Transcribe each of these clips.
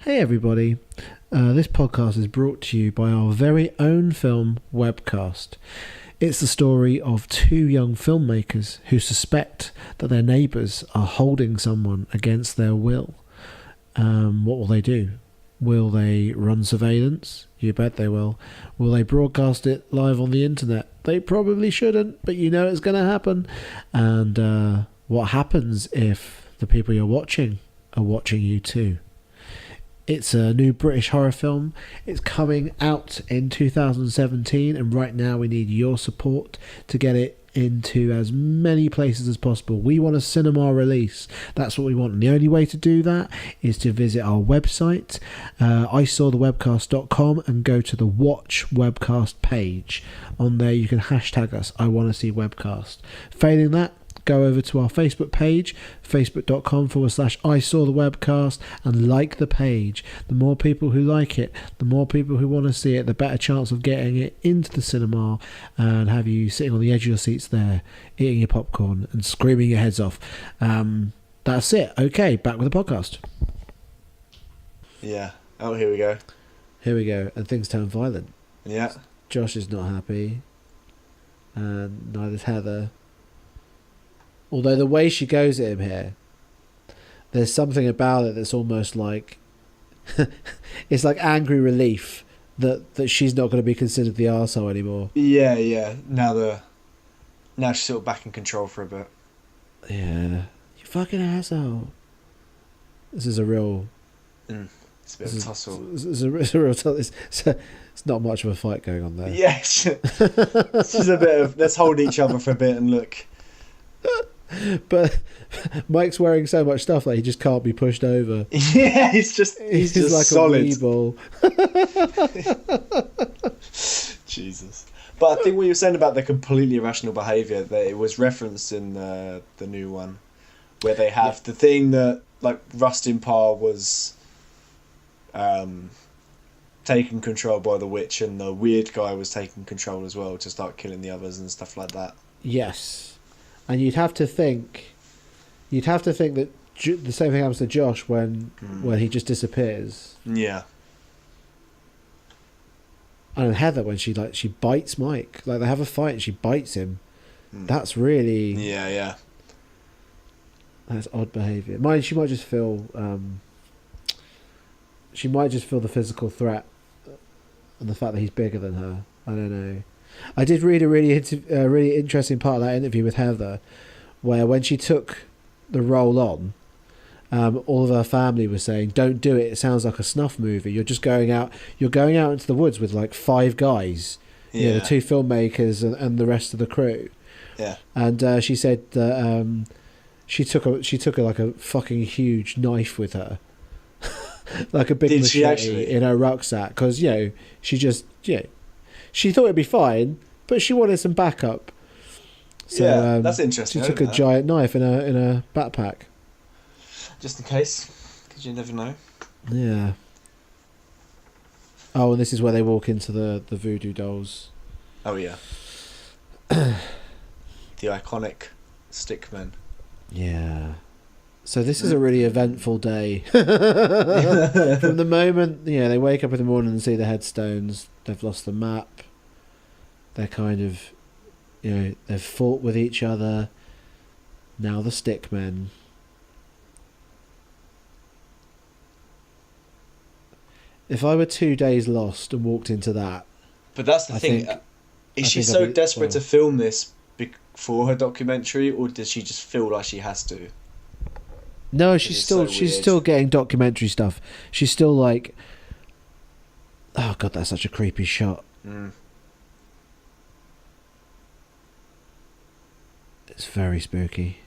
Hey everybody, this podcast is brought to you by our very own film, Webcast. It's the story of two young filmmakers who suspect that their neighbours are holding someone against their will. What will they do? Will they run surveillance? You bet they will. Will they broadcast it live on the internet? They probably shouldn't, but you know it's going to happen. And what happens if the people you're watching are watching you too? It's a new British horror film. It's coming out in 2017, and right now we need your support to get it into as many places as possible. We want a cinema release. That's what we want. And the only way to do that is to visit our website, isawthewebcast.com, and go to the Watch Webcast page. On there you can hashtag us, I want to see Webcast. Failing that, go over to our Facebook page, facebook.com/ISawTheWebcast, and like the page. The more people who like it, the more people who want to see it, the better chance of getting it into the cinema and have you sitting on the edge of your seats there, eating your popcorn and screaming your heads off. That's it. Okay, back with the podcast. Yeah. Oh, here we go. Here we go. And things turn violent. Yeah. Josh is not happy. And neither's Heather. Although the way she goes at him here, there's something about it that's almost like it's like angry relief that she's not going to be considered the arsehole anymore. Yeah. Now she's sort of back in control for a bit. Yeah, you fucking asshole. This is a real. It's a bit of a tussle. It's a real tussle. It's not much of a fight going on there. Yes. It's just a bit of let's hold each other for a bit and look. But Mike's wearing so much stuff that he just can't be pushed over. Yeah, he's just like solid. A weeble. Jesus. But I think what you were saying about the completely irrational behaviour, that it was referenced in the new one, where they have the thing that like Rustin Parr was taken control by the witch, and the weird guy was taking control as well to start killing the others and stuff like that. Yes. And you'd have to think that the same thing happens to Josh when he just disappears. Yeah. And Heather when she bites Mike, like they have a fight and she bites him. That's really yeah. That's odd behaviour. She might just feel the physical threat and the fact that he's bigger than her. I don't know. I did read a really interesting part of that interview with Heather, where when she took the role on, all of her family was saying, "Don't do it. It sounds like a snuff movie. You're just going out. You're going out into the woods with like 5 guys, the 2 filmmakers and the rest of the crew." Yeah. And she said that she took like a fucking huge knife with her, like a big machete in her rucksack, because she just she thought it'd be fine, but she wanted some backup. So, that's interesting. She took a giant knife in a backpack, just in case, because you never know. Yeah. Oh, and this is where they walk into the voodoo dolls. Oh yeah. The iconic stickmen. Yeah. So this is a really eventful day. From the moment they wake up in the morning and see the headstones, they've lost the map. They're kind of, they've fought with each other. Now the stickmen. If I were 2 days lost and walked into that, but that's the thing. Is she so desperate to film this for her documentary, or does she just feel like she has to? No, she's still getting documentary stuff. She's still like, oh god, that's such a creepy shot. It's very spooky.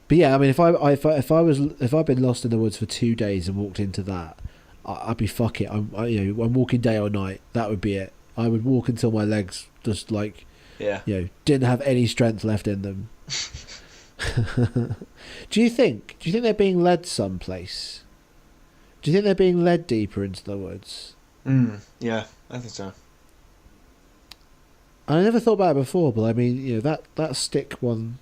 But yeah, I mean, if I'd been lost in the woods for 2 days and walked into that, I'd be fuck it. I'm walking day or night. That would be it. I would walk until my legs just like, didn't have any strength left in them. Do you think they're being led someplace? Do you think they're being led deeper into the woods? Yeah, I think so. I never thought about it before, but I mean, that stick one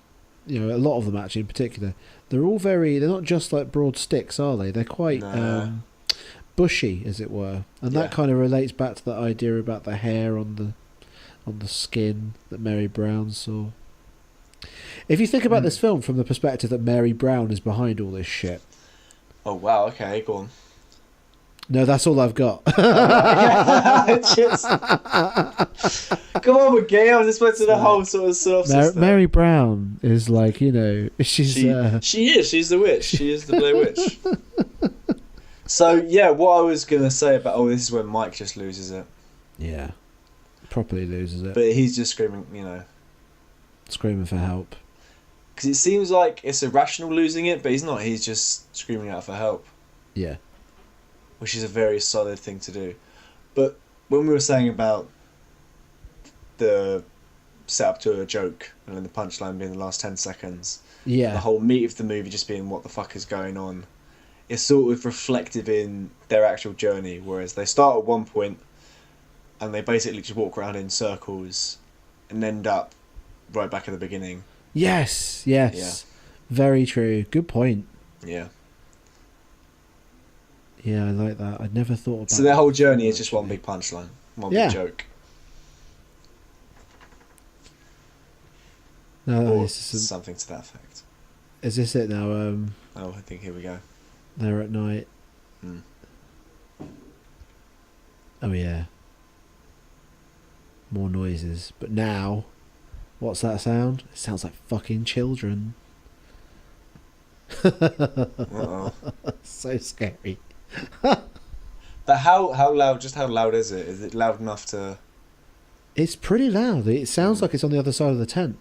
a lot of them actually in particular, they're all they're not just like broad sticks, are they? They're quite bushy, as it were, and that kind of relates back to that idea about the hair on the skin that Mary Brown saw. If you think about this film from the perspective that Mary Brown is behind all this shit. Oh wow, okay, go on. No, that's all I've got. Come on, McGhie, I was just went to the whole sort of synopsis. Mary Brown is like, she's... she's the witch. She is the Blair Witch. So, yeah, what I was going to say about, this is when Mike just loses it. Yeah, properly loses it. But he's just screaming, Screaming for help. Because it seems like it's irrational losing it, but he's not. He's just screaming out for help. Yeah. Which is a very solid thing to do. But when we were saying about the setup to a joke and then the punchline being the last 10 seconds, the whole meat of the movie just being what the fuck is going on, it's sort of reflective in their actual journey, whereas they start at one point and they basically just walk around in circles and end up right back at the beginning. Yes. Yeah. Very true. Good point. Yeah. Yeah, I like that. I'd never thought about it. So their whole journey is just one big punchline, one big joke. No, or something to that effect. Is this it now? I think here we go. They're at night. Oh yeah. More noises. But now, what's that sound? It sounds like fucking children. Uh-oh. So scary. But how loud? Just how loud is it? Is it loud enough to? It's pretty loud. It sounds like it's on the other side of the tent.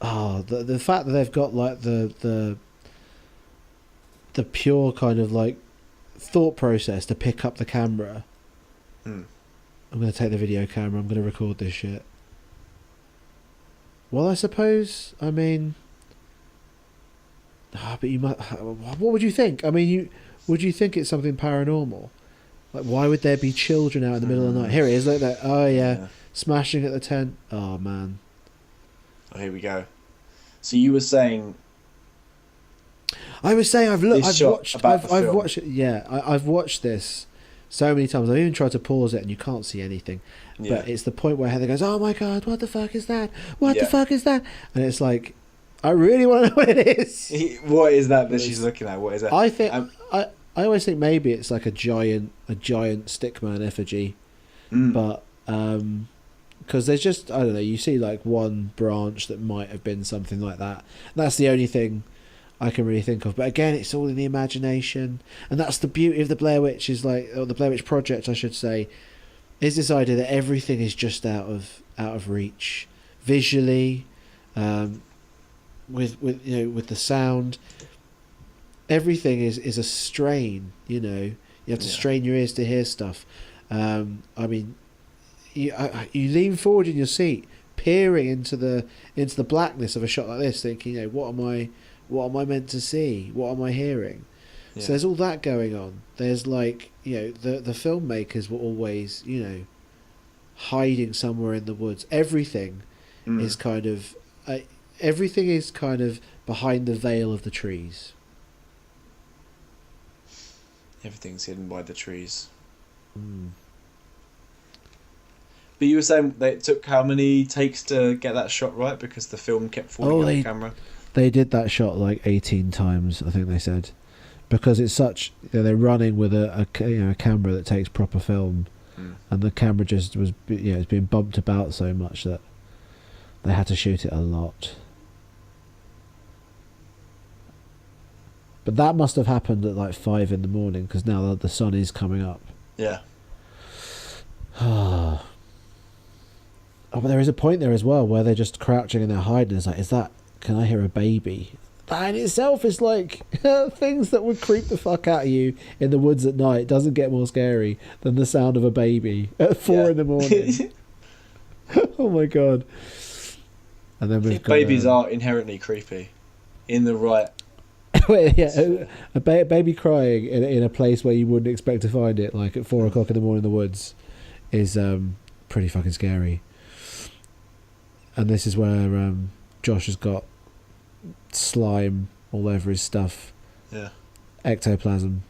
Oh, the fact that they've got like the pure kind of like thought process to pick up the camera. I'm going to take the video camera. I'm going to record this shit. Well, I suppose. I mean, but you might. What would you think? I mean, would you think it's something paranormal? Like, why would there be children out in the middle of the night? Here it is. Look at that. Oh yeah, smashing at the tent. Oh man. Oh, here we go. So you were saying. I was saying I've watched it. Yeah, I've watched this so many times. I've even tried to pause it and you can't see anything. But it's the point where Heather goes, "Oh my god, what the fuck is that? What the fuck is that?" And it's like, I really want to know what it is. What is that she's looking at? What is that? I think I always think maybe it's like a giant stickman effigy, but because there's just, I don't know, you see like one branch that might have been something like that. That's the only thing I can really think of. But again, it's all in the imagination, and that's the beauty of the Blair Witch, or the Blair Witch Project, I should say, is this idea that everything is just out of reach visually, with the sound. Everything is a strain. You have to strain your ears to hear stuff. I mean, you lean forward in your seat, peering into the blackness of a shot like this, thinking, what am I meant to see? What am I hearing? So there's all that going on. There's like, the filmmakers were always, hiding somewhere in the woods. Everything is kind of behind the veil of the trees. Everything's hidden by the trees. But you were saying they took how many takes to get that shot right, because the film kept falling on the camera? They did that shot like 18 times, I think they said, because it's such. They're running with a camera that takes proper film, and the camera just was it's been bumped about so much that they had to shoot it a lot. But that must have happened at like 5 a.m, because now the sun is coming up. Yeah. Oh, but there is a point there as well where they're just crouching and they're hiding. It's like, can I hear a baby? That in itself is like things that would creep the fuck out of you in the woods at night. Doesn't get more scary than the sound of a baby at 4 a.m. Oh my god. And then babies are inherently creepy in the right. A baby crying in a place where you wouldn't expect to find it, like at 4 o'clock in the morning in the woods, is pretty fucking scary. And this is where Josh has got slime all over his stuff. Yeah. Ectoplasm.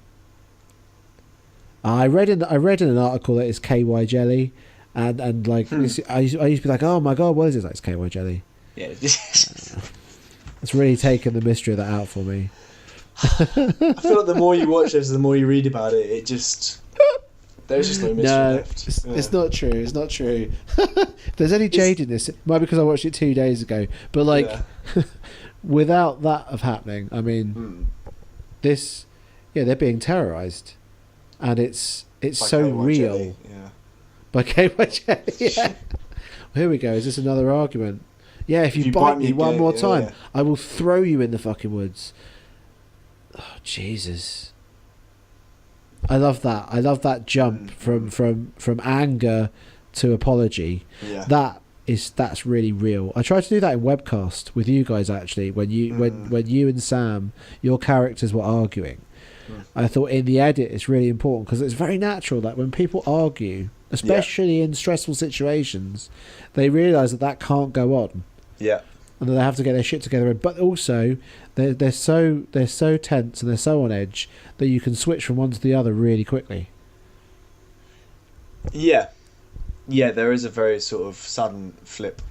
I read in an article that it's KY jelly, and like I used to be like, oh my god, what is this? Like, it's KY jelly. Yeah. It's really taken the mystery of that out for me. I feel like the more you watch this, the more you read about it, there's just no mystery left. It's not true. It's not true. If there's any change in this, it might be because I watched it 2 days ago. But like, without that of happening, I mean, they're being terrorized, and it's so real. Jelly, yeah. By KY jelly. Yeah. Well, here we go. Is this another argument? Yeah. If you bite me one more time, I will throw you in the fucking woods. Oh Jesus. I love that. I love that jump from anger to apology. Yeah. That's really real. I tried to do that in Webcast with you guys actually. When you and Sam, your characters were arguing. I thought in the edit it's really important because it's very natural that when people argue, especially in stressful situations, they realise that can't go on. Yeah. And then they have to get their shit together. But also, they're so tense and they're so on edge that you can switch from one to the other really quickly. Yeah. Yeah, there is a very sort of sudden flip.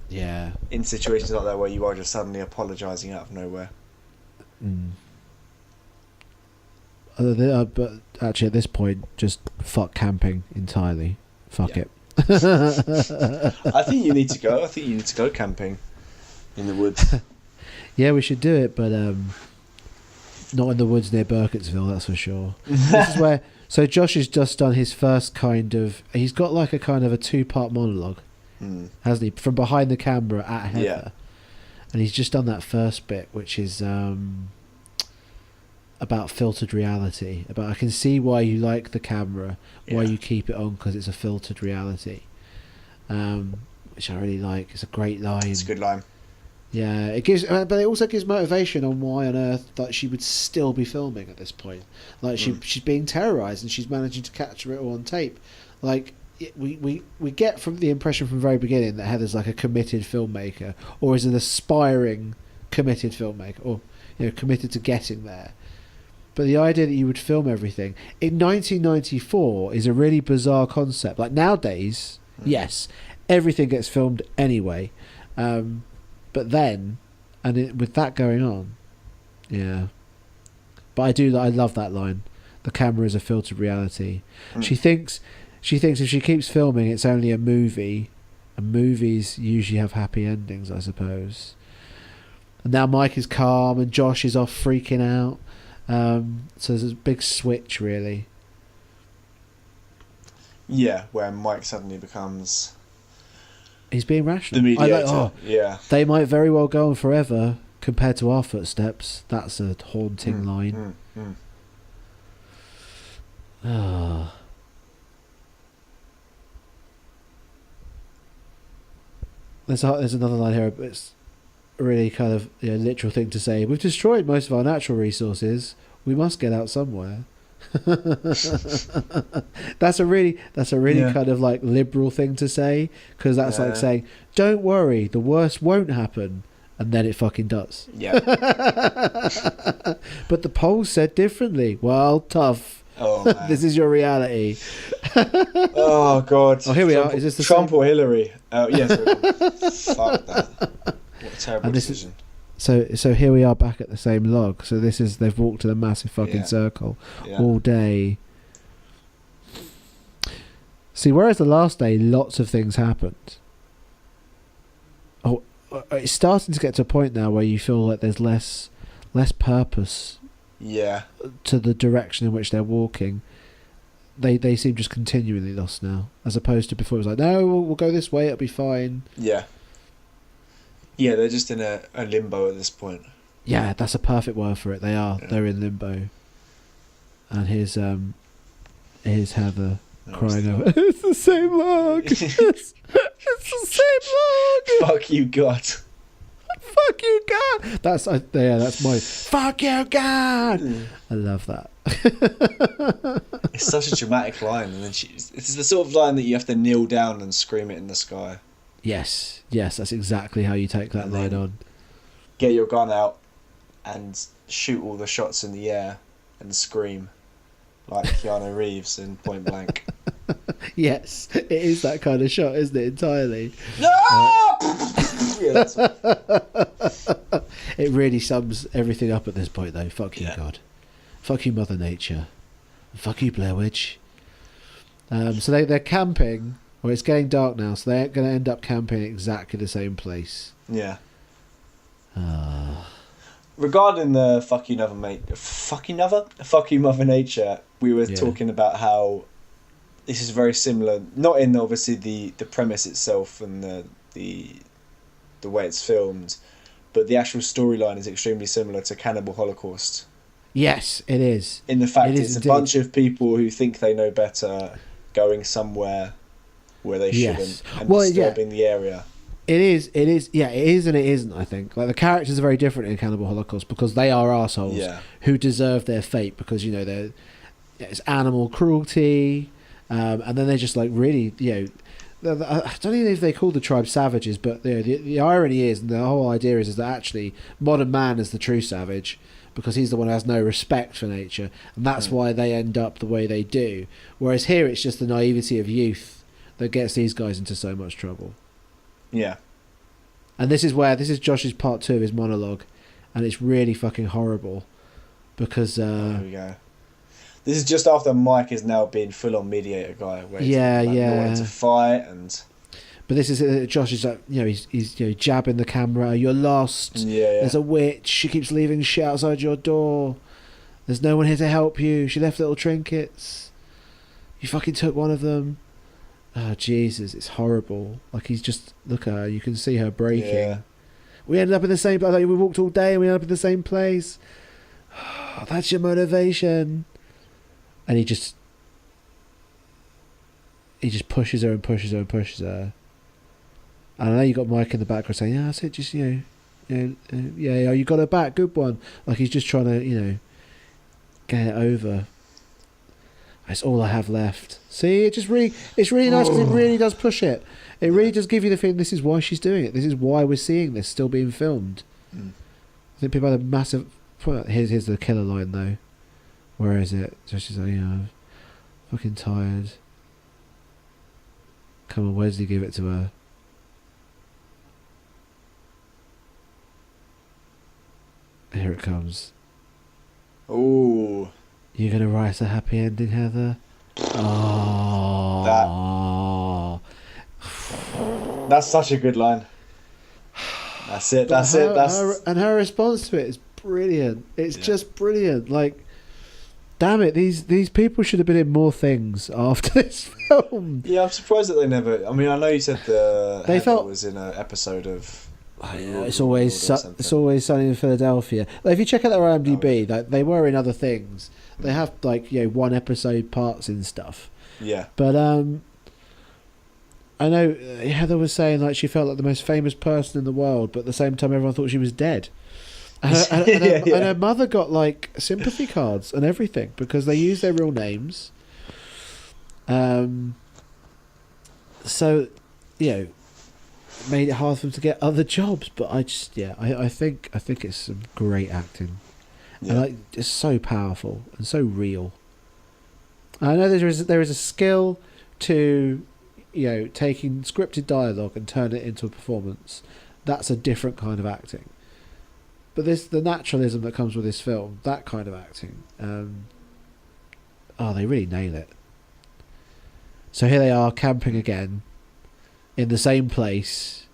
Yeah. In situations like that where you are just suddenly apologising out of nowhere. But actually, at this point, just fuck camping entirely. Fuck it. I think you need to go. I think you need to go camping in the woods. Yeah, we should do it, but not in the woods near Burkittsville, that's for sure. This is where. So Josh has just done his first kind of. He's got like a kind of a 2-part monologue, hasn't he? From behind the camera at Heather, and he's just done that first bit, which is about filtered reality. About I can see why you like the camera, why you keep it on because it's a filtered reality, which I really like. It's a great line. It's a good line. Yeah, it gives, but it also gives motivation on why on earth that she would still be filming at this point. Like she's being terrorized and she's managing to capture it all on tape. Like we get from the impression from the very beginning that Heather's like a committed filmmaker or is an aspiring committed filmmaker or committed to getting there. But the idea that you would film everything in 1994 is a really bizarre concept. Like nowadays, yes, everything gets filmed anyway. But then, with that going on, yeah. But I love that line. The camera is a filtered reality. She thinks if she keeps filming, it's only a movie, and movies usually have happy endings, I suppose. And now Mike is calm, and Josh is off freaking out. So there's a big switch, really. Yeah, where Mike suddenly becomes. He's being rational. The mediator, yeah. They might very well go on forever compared to our footsteps. That's a haunting line. There's another line here. It's a really kind of literal thing to say. We've destroyed most of our natural resources. We must get out somewhere. That's a really kind of like liberal thing to say because that's like saying don't worry, the worst won't happen, and then it fucking does. Yeah. But the polls said differently. Well, tough. Oh man. This is your reality. Oh god. Oh, here we are. Is this the Trump same? or Hillary? Oh yes. Fuck that. What a terrible decision. So here we are back at the same log. So they've walked in a massive fucking circle all day. See, whereas the last day, lots of things happened. Oh, it's starting to get to a point now where you feel like there's less purpose. Yeah. To the direction in which they're walking. They seem just continually lost now, as opposed to before it was like, no, we'll go this way, it'll be fine. Yeah. Yeah, they're just in a limbo at this point. Yeah, that's a perfect word for it. They are. Yeah. They're in limbo. And here's Heather crying over. It's the same log. It's the same log. Fuck you, God. Fuck you, God. That's my. Fuck you, God. I love that. It's such a dramatic line, and then it's the sort of line that you have to kneel down and scream it in the sky. Yes, that's exactly how you take that line on. Get your gun out and shoot all the shots in the air and scream like Keanu Reeves in Point Blank. Yes, it is that kind of shot, isn't it? Entirely. No! Yeah, it really sums everything up at this point, though. Fuck you, Yeah. God. Fuck you, Mother Nature. Fuck you, Blair Witch. So they're camping. Well, it's getting dark now, so they're going to end up camping in exactly the same place. Yeah. Regarding the fuck you Mother Nature, we were talking about how this is very similar, not in obviously the premise itself and the way it's filmed, but the actual storyline is extremely similar to Cannibal Holocaust. Yes, it is. In the fact it's a bunch of people who think they know better going somewhere where they shouldn't and disturbing the area. It is, yeah, it is and it isn't, I think. Like, the characters are very different in Cannibal Holocaust because they are assholes who deserve their fate because, it's animal cruelty, and then they're just, like, really, I don't even know if they call the tribe savages, but the irony is, and the whole idea is that actually modern man is the true savage because he's the one who has no respect for nature, and that's why they end up the way they do. Whereas here it's just the naivety of youth that gets these guys into so much trouble. Yeah. And this is Josh's part 2 of his monologue, and it's really fucking horrible because there we go. This is just after Mike is now being full-on mediator guy, where he's wanting to fight and. But this is Josh is like he's jabbing the camera. You're lost. There's a witch. She keeps leaving shit outside your door. There's no one here to help you. She left little trinkets. You fucking took one of them. Oh Jesus, it's horrible. Like he's just look at her. You can see her breaking. Yeah. We ended up in the same place. Like, we walked all day and we ended up in the same place. Oh, that's your motivation. And he just pushes her and pushes her and pushes her. And I know you got Mike in the background saying, "Yeah, I said just you got her back, good one." Like he's just trying to get it over. That's all I have left. See, it's really nice because it really does push it. It really does give you the feeling this is why she's doing it. This is why we're seeing this still being filmed. I think people had a massive. Here's the killer line though. Where is it? So she's like, I'm fucking tired. Come on, where does he give it to her? Here it comes. Ooh. You're going to write us a happy ending, Heather? Oh. That's such a good line. That's it. And her response to it is brilliant. It's just brilliant. Like, damn it, these people should have been in more things after this film. Yeah, I'm surprised that they never. I mean, I know you said they was in an episode of. It's always sunny in Philadelphia. Like, if you check out their IMDb, like, they were in other things. They have like one episode parts in stuff. Yeah. But I know Heather was saying like she felt like the most famous person in the world, but at the same time everyone thought she was dead. And her mother got like sympathy cards and everything because they use their real names. So, made it hard for them to get other jobs. But I think it's some great acting. Yeah. And like it's so powerful and so real. I know there is a skill to taking scripted dialogue and turn it into a performance. That's a different kind of acting. But the naturalism that comes with this film, that kind of acting, they really nail it. So here they are camping again in the same place,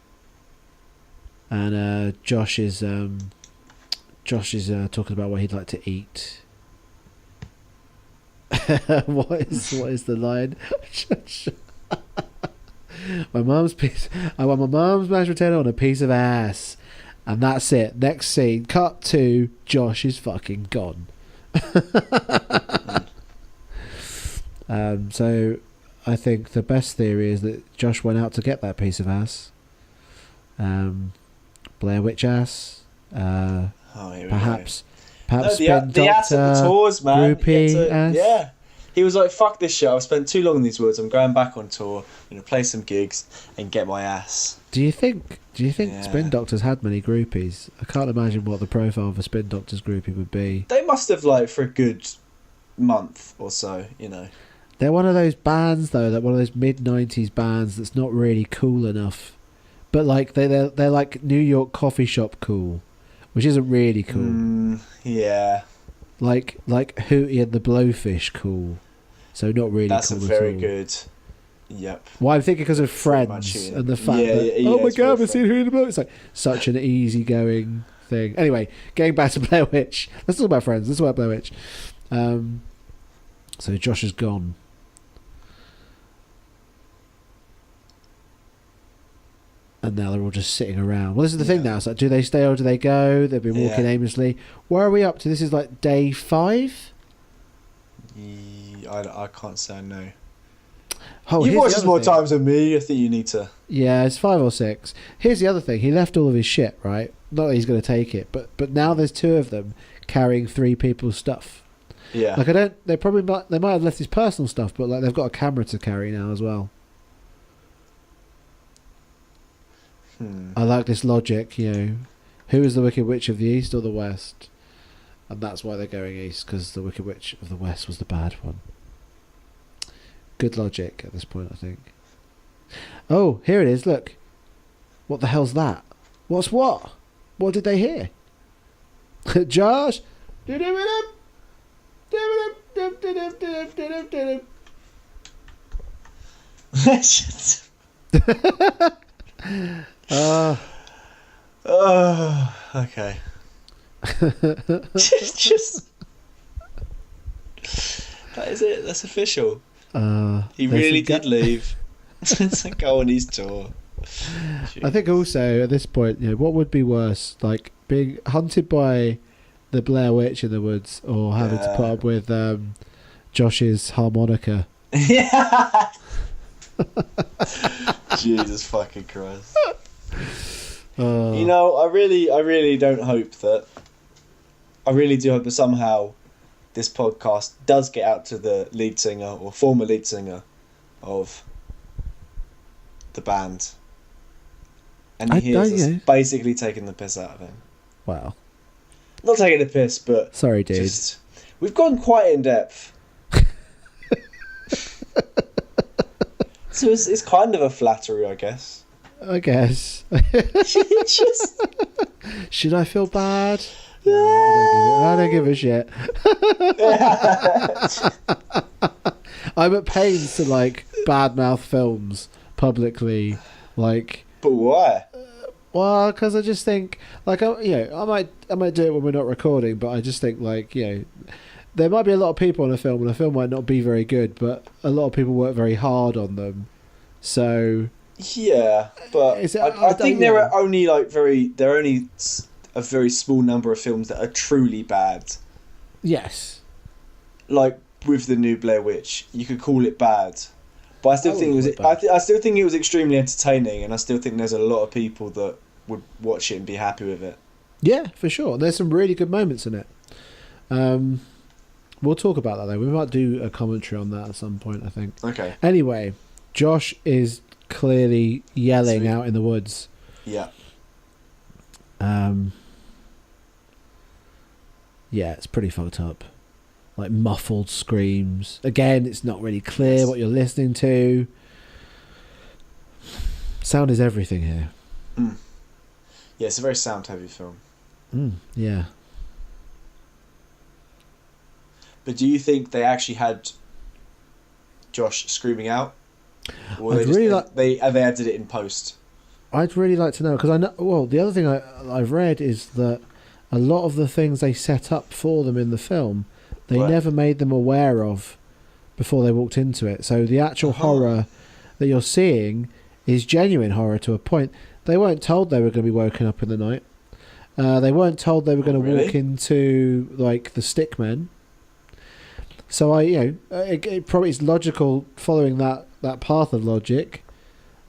and Josh is talking about what he'd like to eat. what is the line? I want my mum's mashed potato on a piece of ass. And that's it. Next scene, cut to Josh is fucking gone. So I think the best theory is that Josh went out to get that piece of ass. Blair Witch ass. Perhaps Perhaps the Spin ass at the Doctor, tours, man. groupie ass. Yeah. He was like, fuck this shit, I've spent too long in these woods, I'm going back on tour, I'm going to play some gigs and get my ass. Do you think Spin Doctors had many groupies? I can't imagine what the profile of a Spin Doctors groupie would be. They must have, like, for a good month or so, you know. They're one of those bands, though, that one of those mid-90s bands that's not really cool enough. But, like, they're like New York coffee shop cool, which isn't really cool. Yeah. Like Hootie and the Blowfish cool. So not really That's cool a very at all. good... Yep. Well, I'm thinking because of Friends and the fact that, oh my god, I've seen Hootie and the Blowfish. It's like such an easygoing thing. Anyway, getting back to Blair Witch. Let's talk about Friends. Let's talk about Blair Witch. So Josh is gone. And now they're all just sitting around. Well, this is the thing now. It's like, do they stay or do they go? They've been walking aimlessly. Where are we up to? This is like day 5? I can't say no. Oh, you've watched this more times than me. I think you need to... Yeah, it's 5 or 6. Here's the other thing. He left all of his shit, right? Not that he's going to take it, but now there's 2 of them carrying 3 people's stuff. Yeah. Like, they might have left his personal stuff, but like they've got a camera to carry now as well. I like this logic, you know. Who is the Wicked Witch of the East or the West? And that's why they're going east, because the Wicked Witch of the West was the bad one. Good logic at this point, I think. Oh, here it is, look. What the hell's that? What's what? What did they hear? Josh? Okay. just that is it. That's official. He really did leave to go on his tour. Jeez. I think also at this point, you know, what would be worse, like being hunted by the Blair Witch in the woods, or having to put up with Josh's harmonica? Yeah. Jesus fucking Christ. You know, I really don't hope that. I really do hope that somehow this podcast does get out to the lead singer or former lead singer of the band, and he hears us basically taking the piss out of him. Wow. Not taking the piss, but sorry, dude. We've gone quite in depth. So it's kind of a flattery, I guess. Just... Should I feel bad? No, I don't give a shit. I'm at pains to like badmouth films publicly, like. But why? Well, because I just think, like, I might do it when we're not recording, but I just think, like, there might be a lot of people on a film, and a film might not be very good, but a lot of people work very hard on them. So yeah, but I think there are only a very small number of films that are truly bad. Yes, like with the new Blair Witch, you could call it bad, but I still think I still think it was extremely entertaining, and I still think there's a lot of people that would watch it and be happy with it. Yeah, for sure. There's some really good moments in it. We'll talk about that though. We might do a commentary on that at some point, I think. Okay. Anyway, Josh is clearly yelling out in the woods. Yeah. Yeah, it's pretty fucked up. Like muffled screams. Again, it's not really clear what you're listening to. Sound is everything here. Yeah, it's a very sound-heavy film. Yeah. But do you think they actually had Josh screaming out? Or they added it in post? I'd really like to know, because I know. Well, the other thing I've read is that a lot of the things they set up for them in the film, they never made them aware of before they walked into it. So the actual horror that you're seeing is genuine horror to a point. They weren't told they were going to be woken up in the night. They weren't told they were going to walk into like the stickmen. So it probably is logical following that path of logic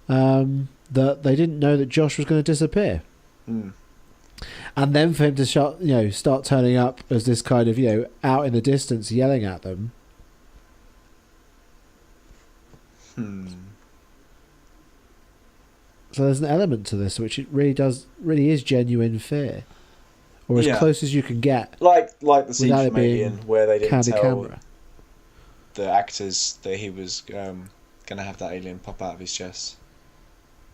that they didn't know that Josh was going to disappear. and then for him to start turning up as this kind of out in the distance yelling at them. So there's an element to this which it really is genuine fear, or as close as you can get. Like the scene from Alien where they didn't tell camera. The actors that he was going to have that alien pop out of his chest.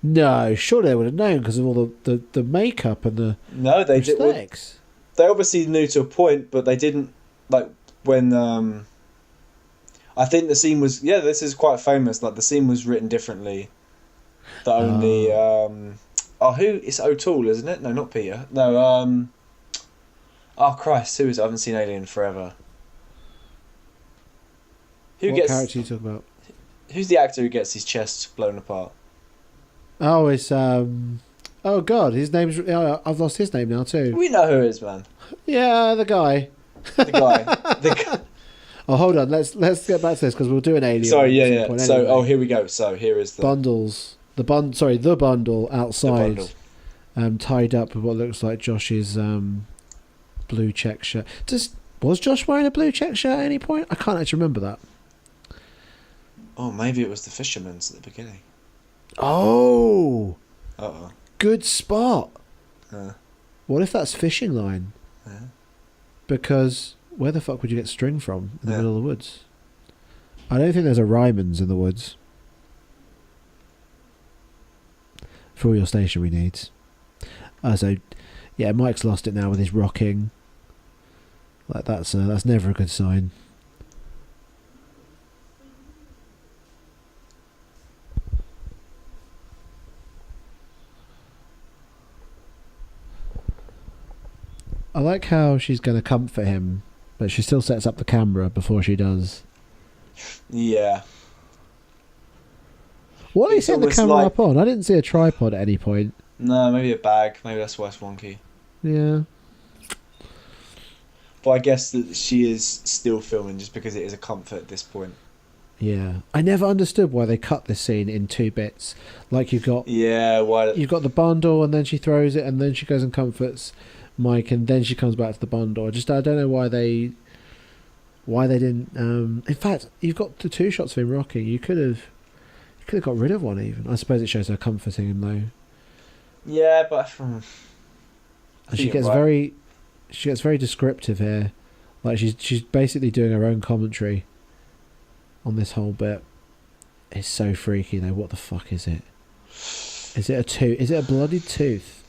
No, surely they would have known because of all the makeup and the prosthetics. They obviously knew to a point, but they didn't, like, when I think the scene was this is quite famous. Like, the scene was written differently. That only it's O'Toole, isn't it? No, not Peter. No, oh Christ, who is it? I haven't seen Alien forever. What character are you talking about? Who's the actor who gets his chest blown apart? Oh, it's oh God, his name's I've lost his name now too. We know who it is, man. Yeah, the guy. The guy. Oh, hold on. Let's get back to this because we'll do an Alien. Sorry, yeah. So, here we go. So here is the bundles. The bundle outside, tied up with what looks like Josh's blue check shirt. Was Josh wearing a blue check shirt at any point? I can't actually remember that. Oh, maybe it was the fisherman's at the beginning. Oh. Uh-oh. Good spot. What if that's fishing line? Because where the fuck would you get string from in the middle of the woods? I don't think there's a Ryman's in the woods. For all your stationery needs. Mike's lost it now with his rocking. Like that's never a good sign. I like how she's going to comfort him, but she still sets up the camera before she does. Yeah. What are you setting the camera up on? I didn't see a tripod at any point. No, maybe a bag. Maybe that's why it's wonky. Yeah. But I guess that she is still filming just because it is a comfort at this point. Yeah. I never understood why they cut this scene in two bits. Like you've got you've got the bundle and then she throws it and then she goes and comforts Mike and then she comes back to the bundle. I don't know why they didn't in fact, you've got the two shots of him rocking. You could have got rid of one even. I suppose it shows her comforting him though. Yeah, but and she gets very descriptive here. Like she's basically doing her own commentary on this whole bit. It's so freaky though. What the fuck is it? Is it a tooth? Is it a bloodied tooth?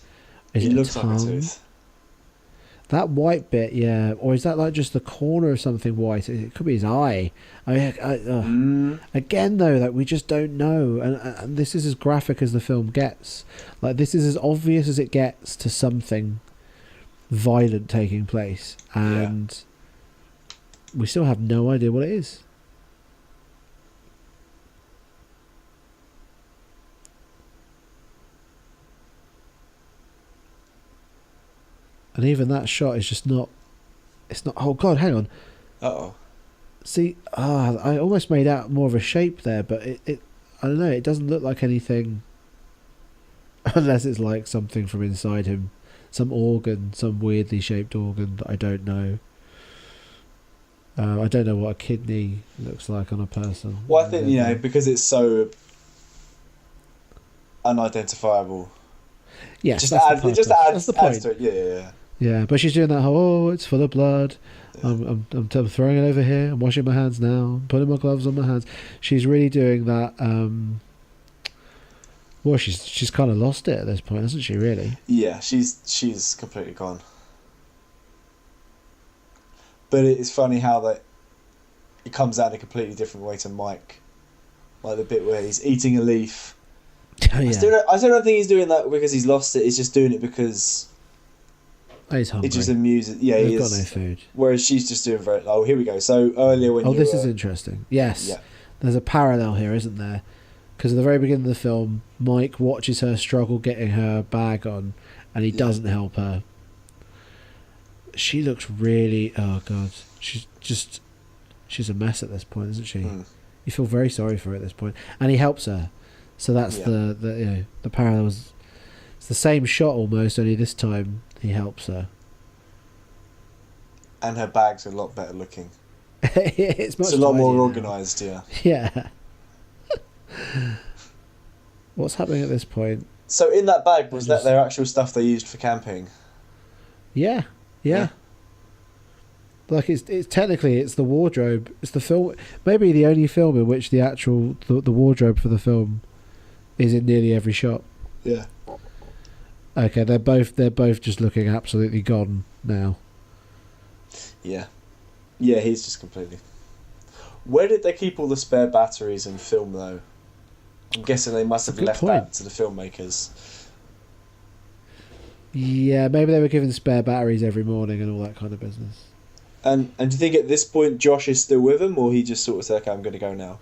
Is it looks a tongue? like a tooth. That white bit, yeah. Or is that like just the corner of something white? It could be his eye. Again, though, that we just don't know. And this is as graphic as the film gets. Like, this is as obvious as it gets to something violent taking place. And we still have no idea what it is. And even that shot is just not... It's not... Oh, God, hang on. Uh-oh. See, I almost made out more of a shape there, but it I don't know, it doesn't look like anything... Unless it's like something from inside him. Some organ, some weirdly shaped organ that I don't know. I don't know what a kidney looks like on a person. Well, I think, because it's so unidentifiable. Yes, just adds the point. to it. Yeah. Yeah, but she's doing that whole, it's full of blood. Yeah. I'm throwing it over here. I'm washing my hands now. I'm putting my gloves on my hands. She's really doing that. Well, she's kind of lost it at this point, hasn't she? Really? Yeah, she's completely gone. But it's funny how that it comes out in a completely different way to Mike, like the bit where he's eating a leaf. Oh, yeah. I still don't think he's doing that because he's lost it. He's just doing it because he's hungry. It just amuses. Yeah, he's got no food. Whereas she's just doing very. Oh, here we go. So earlier when this is interesting. Yes, there's a parallel here, isn't there? Because at the very beginning of the film, Mike watches her struggle getting her bag on, and he doesn't help her. She looks really... Oh, God. She's a mess at this point, isn't she? You feel very sorry for her at this point. And he helps her. So that's the parallels. It's the same shot almost, only this time he helps her. And her bag's a lot better looking. It's a lot more organised, yeah. Yeah. What's happening at this point? So in that bag, was that their actual stuff they used for camping? Yeah. Like it's technically it's the wardrobe. It's the film, maybe the only film in which the actual the wardrobe for the film is in nearly every shot. Yeah. Okay, they're both just looking absolutely gone now. Yeah. Yeah, he's just completely... Where did they keep all the spare batteries and film, though? I'm guessing they must have left that to the filmmakers. Yeah, maybe they were given spare batteries every morning and all that kind of business. And do you think at this point Josh is still with them, or he just sort of said, okay, I'm going to go now?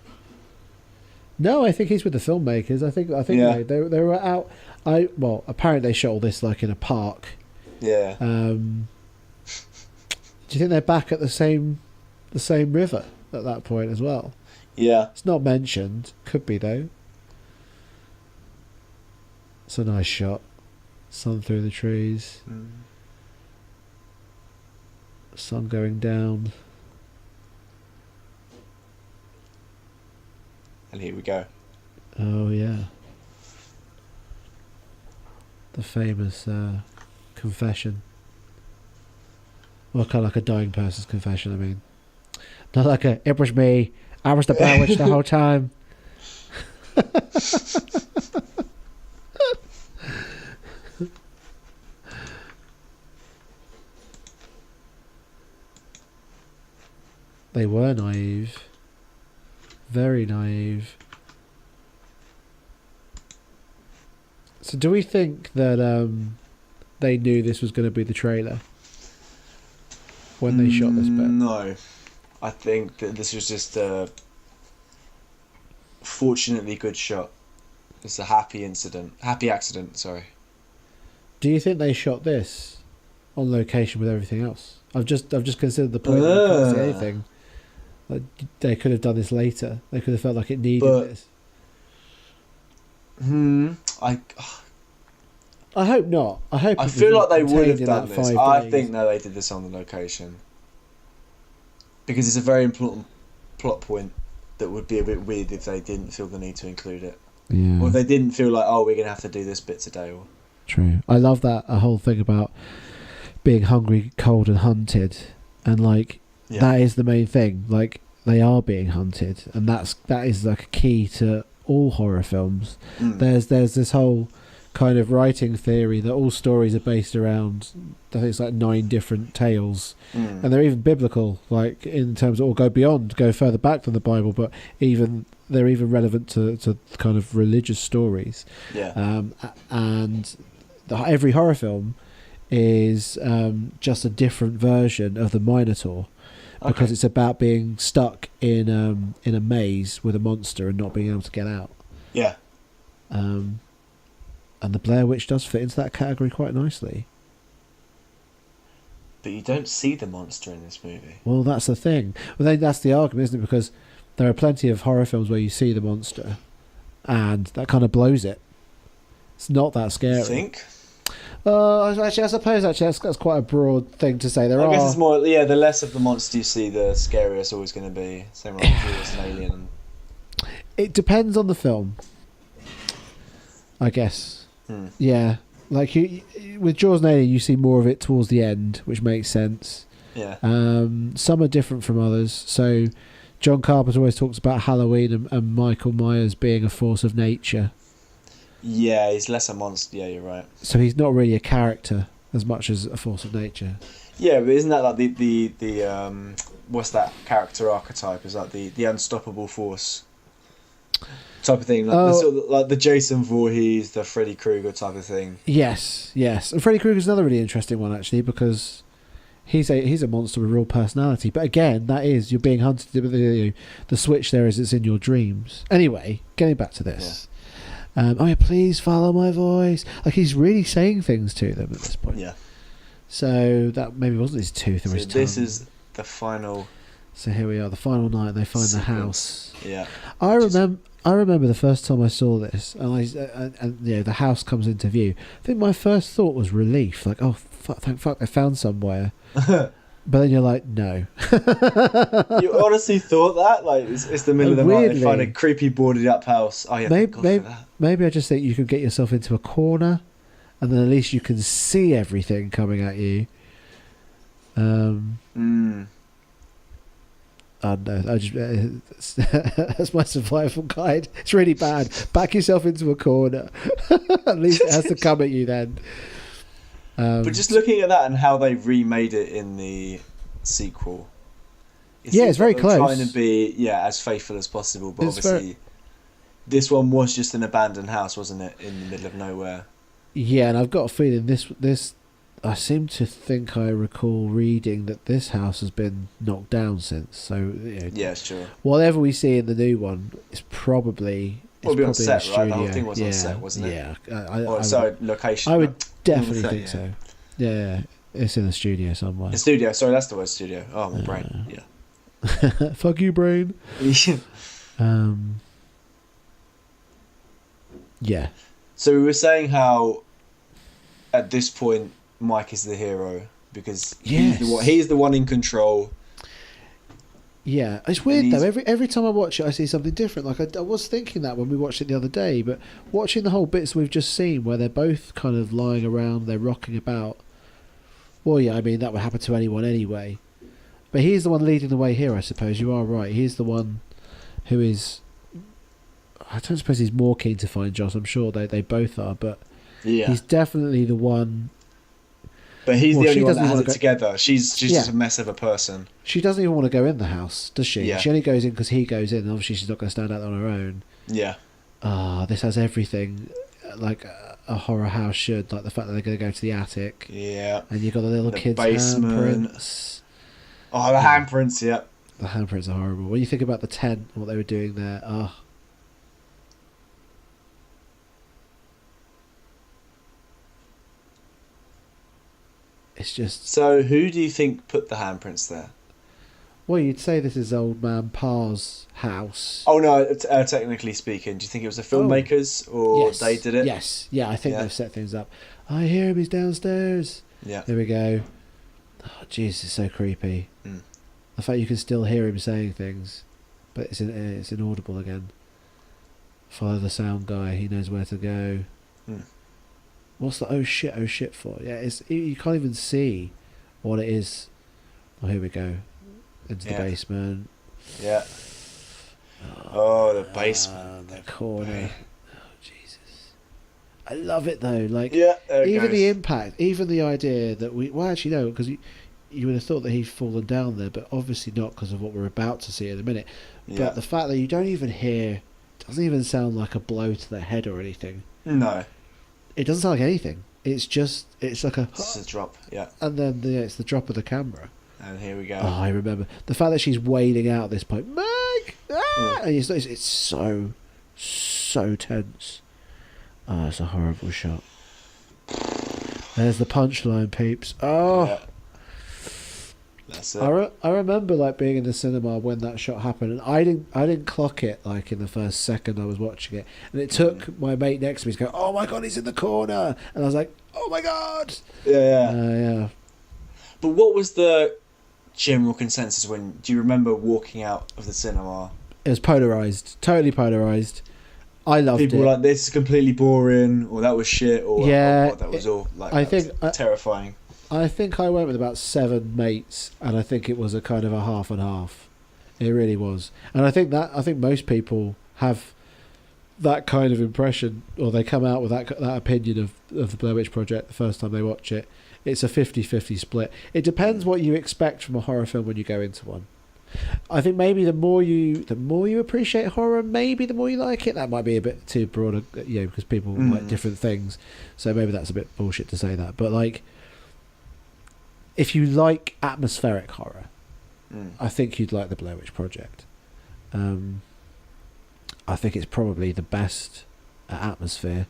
No, I think he's with the filmmakers. I think Yeah. they were out... apparently they shot all this like in a park. Yeah. Do you think they're back at the same river at that point as well? Yeah. It's not mentioned. Could be though. It's a nice shot. Sun through the trees. Sun going down. And here we go. Oh yeah. The famous confession. Well, kind of like a dying person's confession, I mean. Not like it was me, I was the Blair Witch the whole time. They were naive. Very naive. So do we think that they knew this was going to be the trailer when they shot this bit? No. I think that this was just a fortunately good shot. It's a happy accident, sorry. Do you think they shot this on location with everything else? I've just considered the point that you can't see anything. Like, they could have done this later. They could have felt like it needed this. I hope not. I feel like they would have done this. I days. think no, they did this on the location because it's a very important plot point that would be a bit weird if they didn't feel the need to include it. Yeah. Or if they didn't feel like, oh, we're gonna have to do this bit today. Or true. I love that whole thing about being hungry, cold, and hunted, and like that is the main thing. Like they are being hunted, and that is like a key to all horror films. There's this whole kind of writing theory that all stories are based around, I think it's like 9 different tales, and they're even biblical, like in terms of, or go further back than the Bible, but they're even relevant to kind of religious stories. And every horror film is just a different version of the Minotaur, because it's about being stuck in a maze with a monster and not being able to get out. And the Blair Witch does fit into that category quite nicely. But you don't see the monster in this movie. Well, that's the thing. Well, then that's the argument, isn't it? Because there are plenty of horror films where you see the monster, and that kind of blows it. It's not that scary. You think? Actually, I suppose that's quite a broad thing to say. I guess it's more, the less of the monster you see, the scarier it's always going to be. Same like Jaws and Alien. It depends on the film, I guess. Yeah, like with Jaws and Alien, you see more of it towards the end, which makes sense. Some are different from others. So John Carpenter always talks about Halloween and Michael Myers being a force of nature. Yeah, he's less a monster. Yeah, you're right. So he's not really a character as much as a force of nature. Yeah, but isn't that like the what's that character archetype? Is that the unstoppable force type of thing? Like, like the Jason Voorhees, the Freddy Krueger type of thing. Yes. And Freddy Krueger's another really interesting one, actually, because he's a monster with real personality. But again, that is, you're being hunted. The switch there is it's in your dreams. Anyway, getting back to this. Please follow my voice. Like, he's really saying things to them at this point. Yeah. So that maybe wasn't his tooth or his tongue. This is the final. So here we are, the final night. They find the house. Yeah. I I remember the first time I saw this, and the house comes into view. I think my first thought was relief, like, oh fuck, thank fuck, I found somewhere. But then you're like, no. You honestly thought that? Like, it's the middle of the night, they find a creepy boarded up house. Oh yeah, thank God for that. Maybe I just think you could get yourself into a corner, and then at least you can see everything coming at you. I don't know. That's my survival guide. It's really bad. Back yourself into a corner. At least it has to come at you then. But just looking at that and how they remade it in the sequel, it's very close. Trying to be as faithful as possible, but obviously this one was just an abandoned house, wasn't it, in the middle of nowhere? Yeah, and I've got a feeling this. I seem to think I recall reading that this house has been knocked down since. So sure. Whatever we see in the new one is probably. It'll be on set, right? The whole thing was on set, wasn't it? Yeah. Location. I would definitely think so. Yeah, it's in the studio somewhere. The studio, sorry, that's the word, studio. Oh, my brain, yeah. Fuck you, brain. Yeah. So we were saying how, at this point, Mike is the hero, because he's the one in control. Yeah, it's weird though. Every time I watch it, I see something different. Like I was thinking that when we watched it the other day, but watching the whole bits we've just seen, where they're both kind of lying around, they're rocking about. Well, yeah, I mean that would happen to anyone anyway. But he's the one leading the way here, I suppose. You are right. He's the one who is. I don't suppose he's more keen to find Joss. I'm sure they both are, but he's definitely the one. But he's the only one that has it together. She's just a mess of a person. She doesn't even want to go in the house, does she? Yeah. She only goes in because he goes in, and obviously she's not going to stand out on her own. Yeah. This has everything like a horror house should, like the fact that they're going to go to the attic. Yeah. And you've got the little kids' basement. handprints. Oh, the handprints, yeah. The handprints are horrible. When you think about the tent and what they were doing there, it's just... So, who do you think put the handprints there? Well, you'd say this is old man Parr's house. Oh, no, technically speaking. Do you think it was the filmmakers or they did it? Yes. Yeah, I think they've set things up. I hear him, he's downstairs. Yeah. There we go. Oh, jeez, it's so creepy. Mm. The fact you can still hear him saying things, but it's inaudible again. Follow the sound guy, he knows where to go. Mm. What's the oh shit for? Yeah, you can't even see what it is. Oh, here we go. Into the basement. Yeah. Oh, the basement. The corner. Oh, Jesus. I love it though. Like, even the impact, even the idea that well, actually no, because you would have thought that he'd fallen down there, but obviously not because of what we're about to see in a minute. But the fact that you don't even hear, doesn't even sound like a blow to the head or anything. No. It doesn't sound like anything. It's like a... It's a drop, yeah. And then it's the drop of the camera. And here we go. Oh, I remember. The fact that she's wailing out at this point, Meg! Ah! And it's so tense. Oh, it's a horrible shot. There's the punchline, peeps. Oh! Yeah. That's it. I remember like being in the cinema when that shot happened, and I didn't clock it like in the first second I was watching it, and it took my mate next to me to go, "Oh my god, he's in the corner," and I was like, "Oh my god!" Yeah. But what was the general consensus when? Do you remember walking out of the cinema? It was polarized, totally polarized. I loved it. People were like, "This is completely boring," or "That was shit," or "That was all like." I think terrifying. I think I went with about 7 mates, and I think it was a kind of a half and half. It really was, and I think most people have that kind of impression, or they come out with that opinion of the Blair Witch Project the first time they watch it. It's a 50-50 split. It depends what you expect from a horror film when you go into one. I think maybe the more you appreciate horror, maybe the more you like it. That might be a bit too broad, because people like different things. So maybe that's a bit bullshit to say that, but like. If you like atmospheric horror, I think you'd like the Blair Witch Project. I think it's probably the best at atmosphere.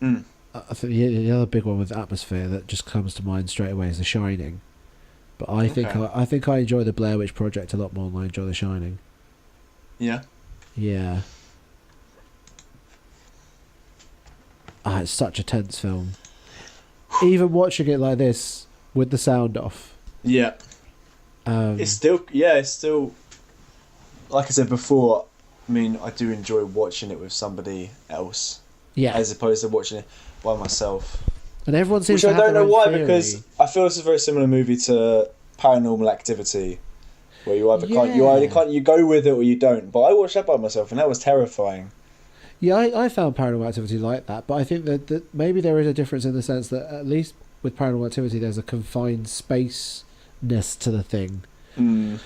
I think the other big one with atmosphere that just comes to mind straight away is The Shining. But I think I enjoy the Blair Witch Project a lot more than I enjoy The Shining. Yeah. Yeah. It's such a tense film. Even watching it like this with the sound off. Yeah. It's still, like I said before, I mean, I do enjoy watching it with somebody else. Yeah. As opposed to watching it by myself. And everyone seems Which to I have don't know why, their own theory. because I feel it's a very similar movie to Paranormal Activity, where you either you go with it or you don't. But I watched that by myself, and that was terrifying. Yeah, I found Paranormal Activity like that, but I think that maybe there is a difference in the sense that at least with Paranormal Activity there's a confined space-ness to the thing. Mm.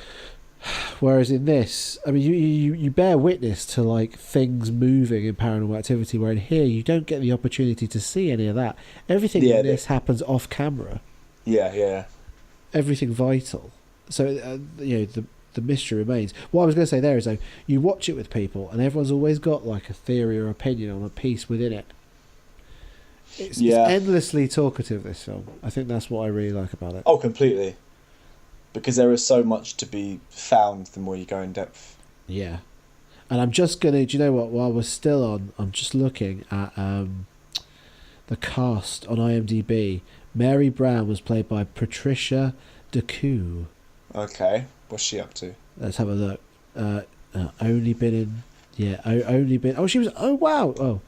Whereas in this, I mean, you bear witness to like things moving in Paranormal Activity, where in here you don't get the opportunity to see any of that. Everything in this happens off camera. Yeah. Everything vital. So the mystery remains. What I was going to say there is, though, you watch it with people, and everyone's always got like a theory or opinion on a piece within it. It's endlessly talkative, this film. I think that's what I really like about it. Oh, completely. Because there is so much to be found the more you go in depth. Yeah. And I'm just going to... Do you know what? While we're still on, I'm just looking at the cast on IMDb. Mary Brown was played by Patricia DeCoux. Okay. What's she up to? Let's have a look. Only been in... Yeah, only been... Oh, she was... Oh, wow. Oh,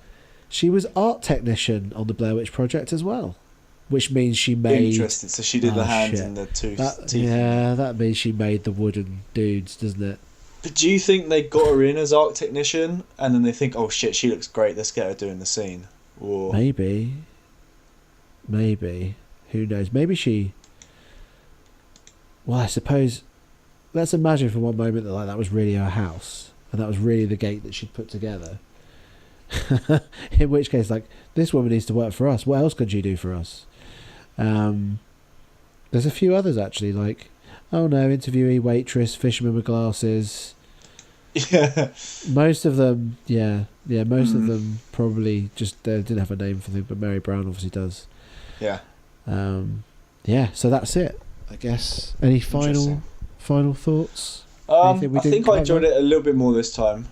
she was art technician on the Blair Witch Project as well. Which means she made... Interesting. So she did the hands and the teeth. Yeah, that means she made the wooden dudes, doesn't it? But do you think they got her in as art technician, and then they think, oh shit, she looks great, let's get her doing the scene? Or Maybe. Who knows? Maybe she... Well, I suppose... Let's imagine for one moment that that was really her house, and that was really the gate that she'd put together. In which case, like, this woman needs to work for us. What else could she do for us? There's a few others actually, like, oh no, interviewee, waitress, fisherman with glasses. Yeah. Most of them, most of them probably just didn't have a name for them, but Mary Brown obviously does. Yeah. So that's it, I guess. Any final thoughts? I think I enjoyed it a little bit more this time.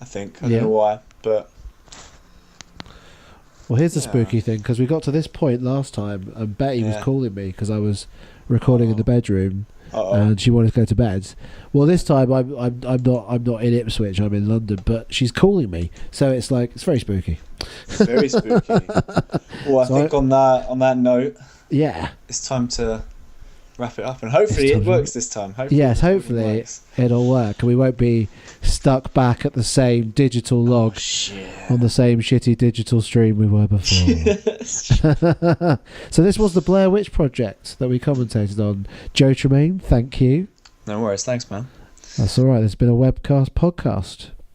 I don't know why, but... Well, here's the spooky thing, because we got to this point last time, and Betty was calling me because I was recording in the bedroom, and she wanted to go to bed. Well, this time I'm not in Ipswich, I'm in London, but she's calling me, so it's very spooky. It's very spooky. Well, I think on that note, it's time to wrap it up, and hopefully it works this time. Hopefully it'll work, and we won't be stuck back at the same digital log on the same shitty digital stream we were before. So this was the Blair Witch Project that we commentated on. Joe Tremain, thank you. No worries, thanks man. That's alright, there's been a Webcast podcast.